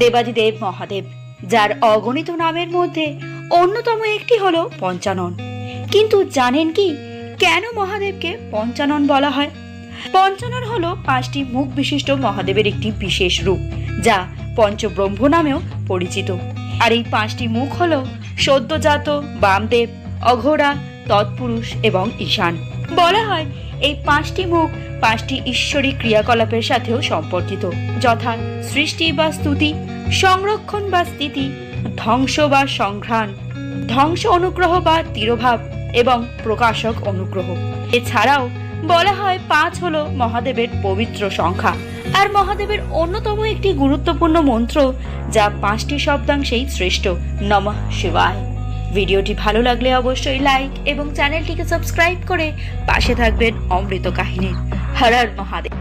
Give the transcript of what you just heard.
দেবাদিদেব মহাদেব, যার অগণিত নামের মধ্যে অন্যতম একটি হলো পঞ্চানন। কিন্তু জানেন কি কেন মহাদেবকে পঞ্চানন বলা হয়? পঞ্চানন হলো 5টি মুখ বিশিষ্ট মহাদেবের একটি বিশেষ রূপ, যা পঞ্চব্রহ্ম নামেও পরিচিত। আর এই 5টি মুখ হলো সদ্যজাত, বামদেব, অঘোরা, তৎপুরুষ এবং ঈশান। বলা হয় এই 5টি মুখ 5টি ঈশ্বরী ক্রিয়াকলাপের সাথেও সম্পর্কিত, যথা সৃষ্টি বা স্তুতি, সংরক্ষণ বা স্থিতি, ধ্বংস বা সংঘ্রাণ, ধ্বংস অনুগ্রহ বা তিরোভাব এবং প্রকাশক অনুগ্রহ। এছাড়াও বলা হয় 5 হলো মহাদেবের পবিত্র সংখ্যা। আর মহাদেবের অন্যতম একটি গুরুত্বপূর্ণ মন্ত্র, যা 5টি শব্দাংশেই শ্রেষ্ঠ, নমঃ শিবায়। ভিডিওটি ভালো লাগলে অবশ্যই লাইক এবং চ্যানেলটিকে সাবস্ক্রাইব করে পাশে থাকবেন অমৃত কাহিনীর। হর হর মহাদেব।